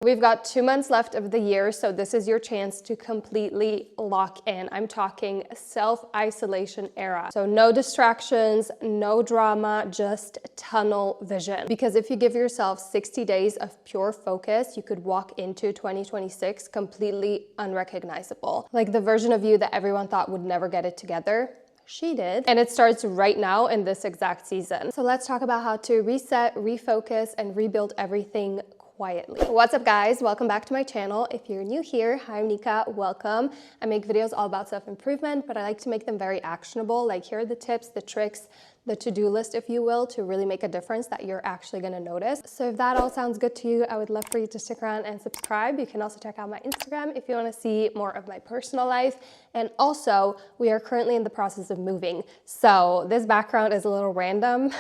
We've got 2 months left of the year, so this is your chance to completely lock in. I'm talking self-isolation era. So no distractions, no drama, just tunnel vision. Because if you give yourself 60 days of pure focus, you could walk into 2026 completely unrecognizable. Like the version of you that everyone thought would never get it together. She did. And it starts right now in this exact season. So let's talk about how to reset, refocus, and rebuild everything quietly. What's up guys? Welcome back to my channel. If you're new here, hi, I'm Nika, welcome. I make videos all about self-improvement, but I like to make them very actionable. Like here are the tips, the tricks, the to-do list, if you will, to really make a difference that you're actually gonna notice. So if that all sounds good to you, I would love for you to stick around and subscribe. You can also check out my Instagram if you wanna see more of my personal life. And also, we are currently in the process of moving. So this background is a little random.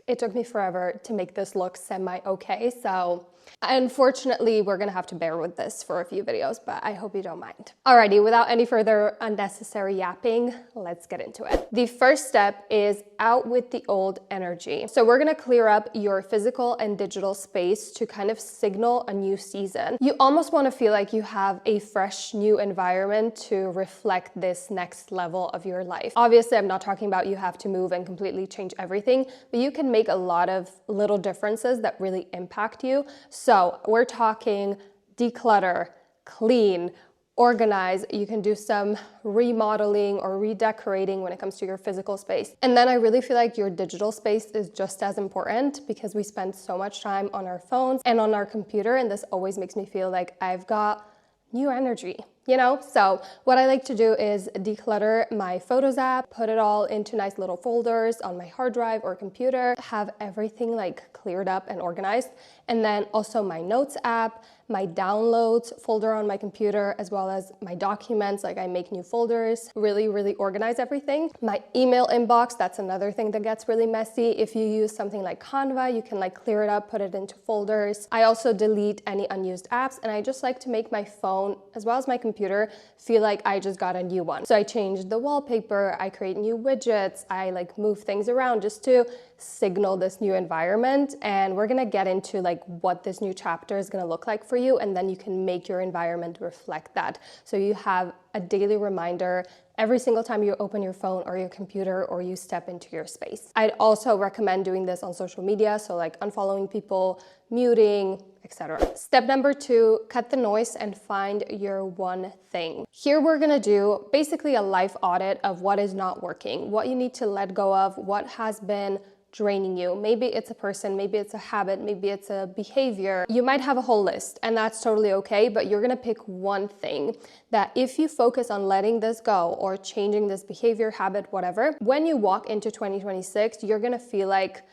It took me forever to make this look semi-okay, so unfortunately, we're gonna have to bear with this for a few videos, but I hope you don't mind. Alrighty, without any further unnecessary yapping, let's get into it. The first step is out with the old energy. So we're gonna clear up your physical and digital space to kind of signal a new season. You almost wanna feel like you have a fresh new environment to reflect this next level of your life. Obviously, I'm not talking about you have to move and completely change everything, but you can make a lot of little differences that really impact you. So we're talking declutter, clean, organize. You can do some remodeling or redecorating when it comes to your physical space. And then I really feel like your digital space is just as important because we spend so much time on our phones and on our computer, and this always makes me feel like I've got new energy, you know? So what I like to do is declutter my Photos app, put it all into nice little folders on my hard drive or computer, have everything like cleared up and organized. And then also my Notes app, my downloads folder on my computer, as well as my documents, like I make new folders, really organize everything. My email inbox, that's another thing that gets really messy. If you use something like Canva, you can like clear it up, put it into folders. I also delete any unused apps, and I just like to make my phone, as well as my computer, feel like I just got a new one. So I change the wallpaper, I create new widgets, I like move things around just to signal this new environment. And we're gonna get into like what this new chapter is gonna look like for you, and then you can make your environment reflect that. So you have a daily reminder every single time you open your phone or your computer or you step into your space. I'd also recommend doing this on social media, so like unfollowing people, muting, etc. Step number 2, cut the noise and find your one thing. Here we're gonna do basically a life audit of what is not working, what you need to let go of, what has been draining you. Maybe it's a person, maybe it's a habit, maybe it's a behavior. You might have a whole list, and that's totally okay, but you're gonna pick one thing that if you focus on letting this go or changing this behavior, habit, whatever, when you walk into 2026, you're gonna feel like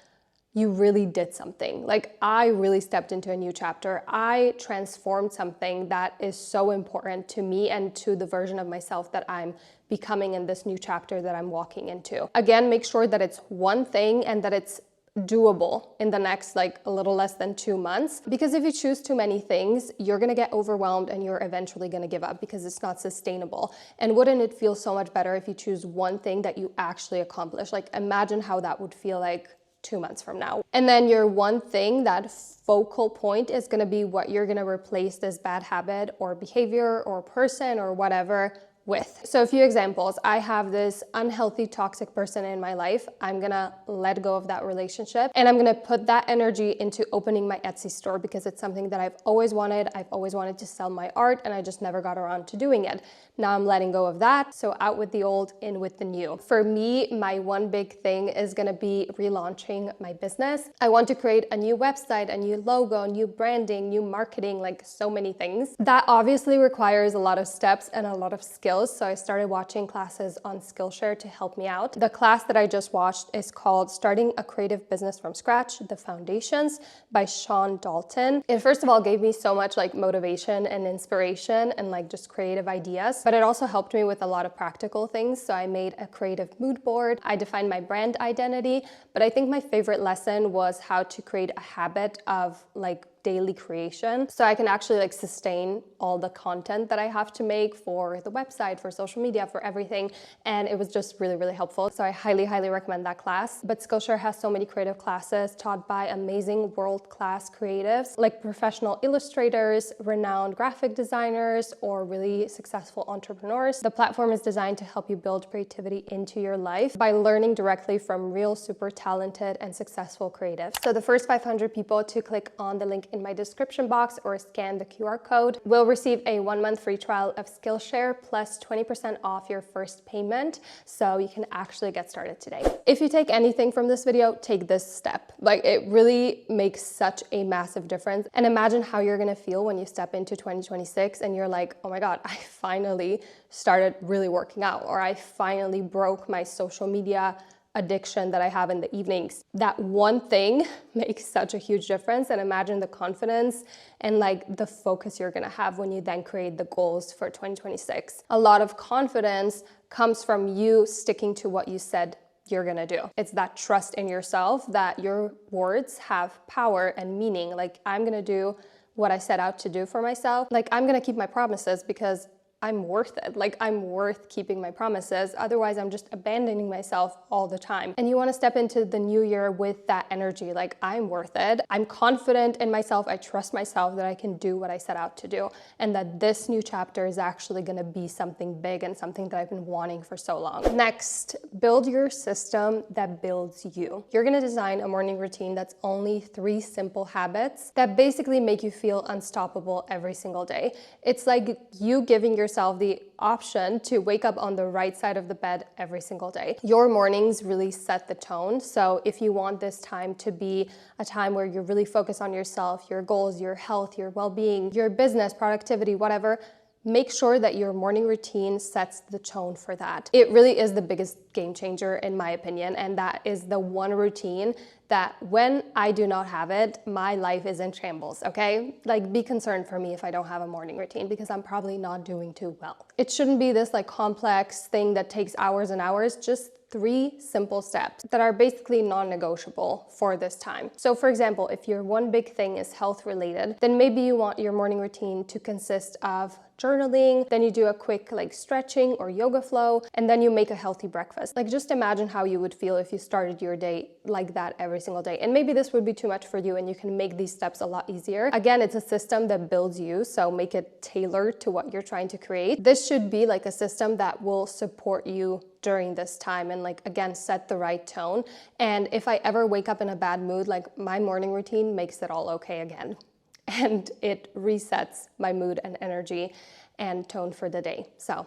you really did something. Like I really stepped into a new chapter. I transformed something that is so important to me and to the version of myself that I'm becoming in this new chapter that I'm walking into. Again, make sure that it's one thing and that it's doable in the next like a little less than 2 months, because if you choose too many things, you're gonna get overwhelmed and you're eventually gonna give up because it's not sustainable. And wouldn't it feel so much better if you choose one thing that you actually accomplish? Like imagine how that would feel like 2 months from now. And then your one thing, that focal point, is gonna be what you're gonna replace this bad habit or behavior or person or whatever with. So a few examples. I have this unhealthy, toxic person in my life. I'm gonna let go of that relationship and I'm gonna put that energy into opening my Etsy store because it's something that I've always wanted. I've always wanted to sell my art and I just never got around to doing it. Now I'm letting go of that. So out with the old, in with the new. For me, my one big thing is gonna be relaunching my business. I want to create a new website, a new logo, new branding, new marketing, like so many things. That obviously requires a lot of steps and a lot of skills. So I started watching classes on Skillshare to help me out. The class that I just watched is called Starting a Creative Business from Scratch, The Foundations by Sean Dalton. It first of all gave me so much like motivation and inspiration and like just creative ideas, but it also helped me with a lot of practical things. So I made a creative mood board. I defined my brand identity, but I think my favorite lesson was how to create a habit of like daily creation. So I can actually like sustain all the content that I have to make for the website, for social media, for everything. And it was just really, really helpful. So I highly, highly recommend that class. But Skillshare has so many creative classes taught by amazing world-class creatives, like professional illustrators, renowned graphic designers, or really successful entrepreneurs. The platform is designed to help you build creativity into your life by learning directly from real, super talented and successful creatives. So the first 500 people to click on the link in my description box or scan the QR code will receive a 1-month free trial of Skillshare plus 20% off your first payment. So you can actually get started today. If you take anything from this video, take this step. Like, it really makes such a massive difference. And imagine how you're gonna feel when you step into 2026 and you're like, oh my God, I finally started really working out, or I finally broke my social media addiction that I have in the evenings. That one thing makes such a huge difference. And imagine the confidence and like the focus you're gonna have when you then create the goals for 2026. A lot of confidence comes from you sticking to what you said you're gonna do. It's that trust in yourself that your words have power and meaning. Like, I'm gonna do what I set out to do for myself. Like, I'm gonna keep my promises because I'm worth it. Like, I'm worth keeping my promises. Otherwise, I'm just abandoning myself all the time. And you want to step into the new year with that energy. Like, I'm worth it. I'm confident in myself. I trust myself that I can do what I set out to do. And that this new chapter is actually going to be something big and something that I've been wanting for so long. Next, build your system that builds you. You're going to design a morning routine that's only 3 simple habits that basically make you feel unstoppable every single day. It's like you giving yourself the option to wake up on the right side of the bed every single day. Your mornings really set the tone. So if you want this time to be a time where you're really focused on yourself, your goals, your health, your well-being, your business, productivity, whatever, make sure that your morning routine sets the tone for that. It really is the biggest game changer in my opinion, and that is the one routine that when I do not have it, my life is in shambles, okay? Like, be concerned for me if I don't have a morning routine because I'm probably not doing too well. It shouldn't be this like complex thing that takes hours and hours, just 3 simple steps that are basically non-negotiable for this time. So for example, if your one big thing is health related, then maybe you want your morning routine to consist of journaling, then you do a quick like stretching or yoga flow, and then you make a healthy breakfast. Like, just imagine how you would feel if you started your day like that every single day. And maybe this would be too much for you and you can make these steps a lot easier. Again, it's a system that builds you, so make it tailored to what you're trying to create. This should be like a system that will support you during this time and like, again, set the right tone. And if I ever wake up in a bad mood, like, my morning routine makes it all okay again. And it resets my mood and energy and tone for the day. So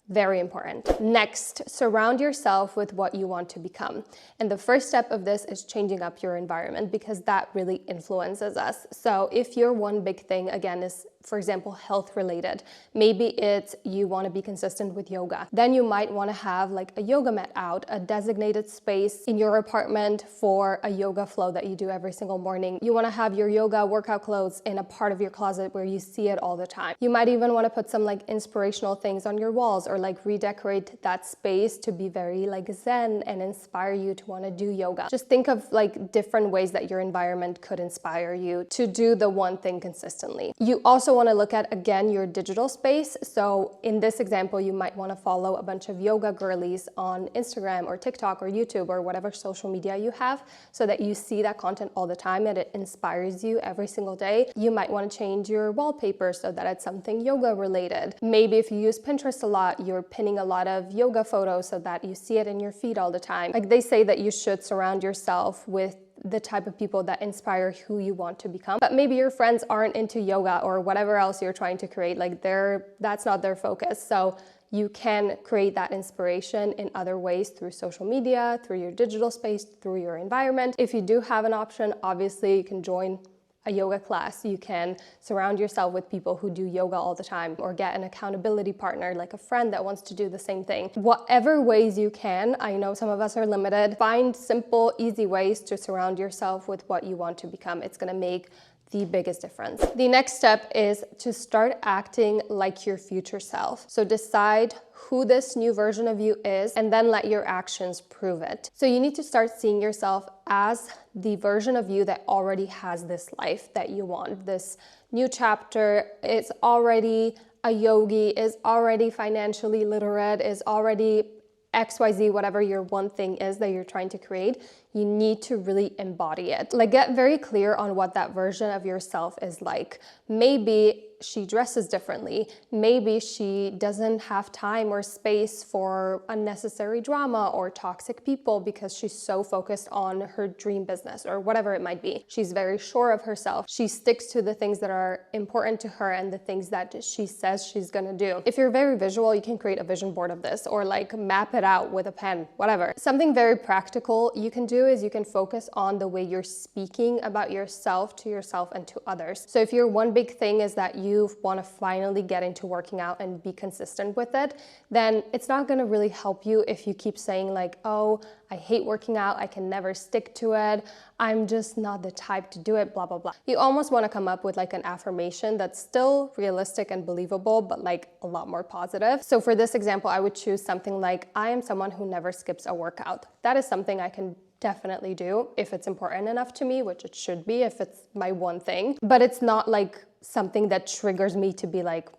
very important. Next, surround yourself with what you want to become. And the first step of this is changing up your environment because that really influences us. So if your one big thing, again, is, for example, health related, maybe it's you want to be consistent with yoga, then you might want to have like a yoga mat out, a designated space in your apartment for a yoga flow that you do every single morning. You want to have your yoga workout clothes in a part of your closet where you see it all the time. You might even want to put some like inspirational things on your walls or like redecorate that space to be very like zen and inspire you to want to do yoga. Just think of like different ways that your environment could inspire you to do the one thing consistently. You also want to look at, again, your digital space. So in this example, you might want to follow a bunch of yoga girlies on Instagram or TikTok or YouTube or whatever social media you have so that you see that content all the time and it inspires you every single day. You might want to change your wallpaper so that it's something yoga related. Maybe if you use Pinterest a lot, you're pinning a lot of yoga photos so that you see it in your feed all the time. Like, they say that you should surround yourself with the type of people that inspire who you want to become. But maybe your friends aren't into yoga or whatever else you're trying to create. Like, that's not their focus. So you can create that inspiration in other ways through social media, through your digital space, through your environment. If you do have an option, obviously you can join a yoga class. You can surround yourself with people who do yoga all the time, or get an accountability partner, like a friend that wants to do the same thing. Whatever ways you can, I know some of us are limited, find simple, easy ways to surround yourself with what you want to become. It's gonna make the biggest difference. The next step is to start acting like your future self. So decide who this new version of you is, and then let your actions prove it. So you need to start seeing yourself as the version of you that already has this life that you want. This new chapter is already a yogi, is already financially literate, is already XYZ, whatever your one thing is that you're trying to create. You need to really embody it. Like, get very clear on what that version of yourself is like. Maybe she dresses differently. Maybe she doesn't have time or space for unnecessary drama or toxic people because she's so focused on her dream business or whatever it might be. She's very sure of herself. She sticks to the things that are important to her and the things that she says she's gonna do. If you're very visual, you can create a vision board of this or like map it out with a pen, whatever. Something very practical you can do is you can focus on the way you're speaking about yourself to yourself and to others. So if your one big thing is that you want to finally get into working out and be consistent with it, then it's not going to really help you if you keep saying like, oh, I hate working out, I can never stick to it, I'm just not the type to do it, blah, blah, blah. You almost want to come up with like an affirmation that's still realistic and believable, but like a lot more positive. So for this example, I would choose something like, I am someone who never skips a workout. That is something I can definitely do if it's important enough to me, which it should be if it's my one thing, but it's not like something that triggers me to be like,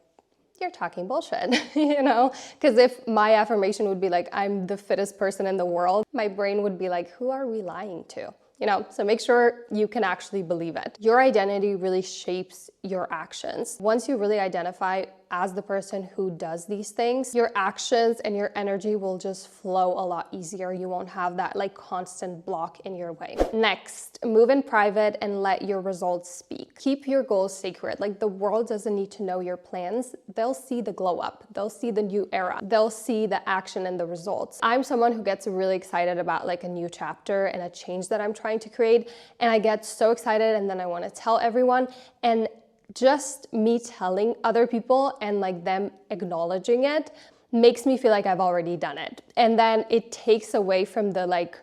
you're talking bullshit, you know? Because if my affirmation would be like, I'm the fittest person in the world, my brain would be like, who are we lying to? You know, so make sure you can actually believe it. Your identity really shapes your actions. Once you really identify as the person who does these things, your actions and your energy will just flow a lot easier. You won't have that like constant block in your way. Next, move in private and let your results speak. Keep your goals sacred. Like, the world doesn't need to know your plans. They'll see the glow up. They'll see the new era. They'll see the action and the results. I'm someone who gets really excited about like a new chapter and a change that I'm trying to create. And I get so excited and then I want to tell everyone, and just me telling other people and like them acknowledging it makes me feel like I've already done it. And then it takes away from the like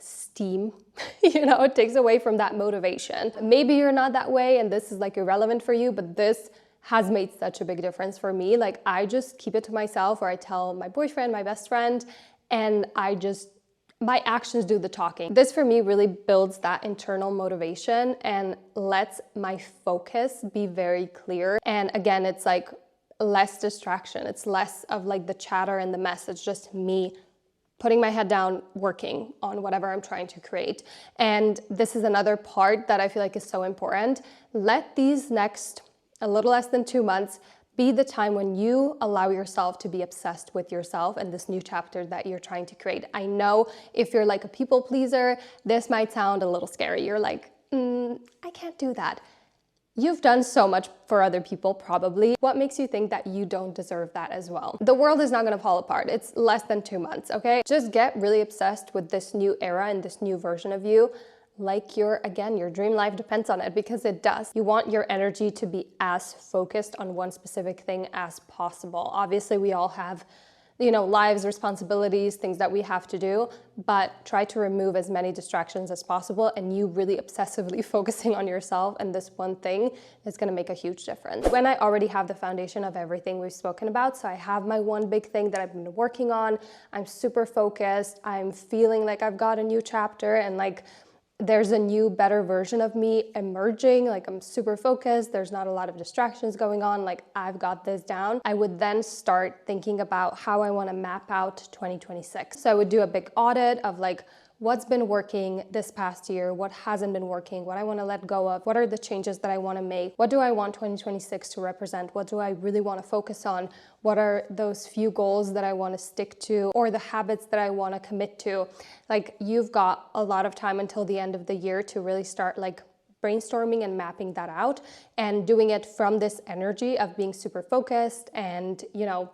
steam, you know, it takes away from that motivation. Maybe you're not that way and this is like irrelevant for you, but this has made such a big difference for me. Like, I just keep it to myself, or I tell my boyfriend, my best friend, and my actions do the talking. This for me really builds that internal motivation and lets my focus be very clear. And again, it's like less distraction. It's less of like the chatter and the mess. It's just me putting my head down, working on whatever I'm trying to create. And this is another part that I feel like is so important. Let these next a little less than 2 months be the time when you allow yourself to be obsessed with yourself and this new chapter that you're trying to create. I know if you're like a people pleaser, this might sound a little scary. You're like, I can't do that. You've done so much for other people, probably. What makes you think that you don't deserve that as well? The world is not gonna fall apart. It's less than 2 months, okay? Just get really obsessed with this new era and this new version of you. Like your dream life depends on it, because it does. You want your energy to be as focused on one specific thing as possible. Obviously, we all have, you know, lives, responsibilities, things that we have to do, but try to remove as many distractions as possible, and you really obsessively focusing on yourself and this one thing is gonna make a huge difference. When I already have the foundation of everything we've spoken about, so I have my one big thing that I've been working on, I'm super focused, I'm feeling like I've got a new chapter and like there's a new, better version of me emerging, like I'm super focused, there's not a lot of distractions going on, like I've got this down. I would then start thinking about how I want to map out 2026. So I would do a big audit of like, what's been working this past year, what hasn't been working, what I want to let go of, what are the changes that I want to make, what do I want 2026 to represent, what do I really want to focus on, what are those few goals that I want to stick to, or the habits that I want to commit to. Like, you've got a lot of time until the end of the year to really start like brainstorming and mapping that out and doing it from this energy of being super focused and, you know,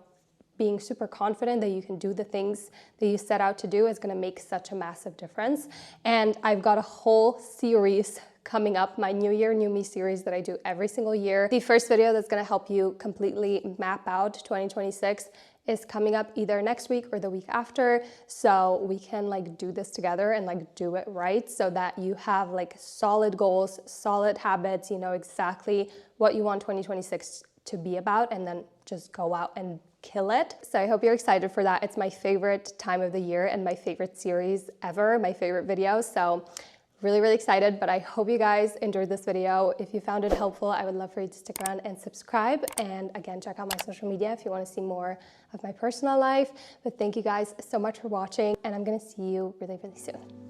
being super confident that you can do the things that you set out to do is going to make such a massive difference. And I've got a whole series coming up, my New Year, New Me series that I do every single year. The first video that's going to help you completely map out 2026 is coming up either next week or the week after, so we can like do this together and like do it right so that you have like solid goals, solid habits, you know exactly what you want 2026 to be about, and then just go out and kill it. So I hope you're excited for that. It's my favorite time of the year and my favorite series ever, my favorite video. So really excited, but I hope you guys enjoyed this video. If you found it helpful, I would love for you to stick around and subscribe. And again, check out my social media if you want to see more of my personal life. But thank you guys so much for watching, and I'm gonna see you really soon.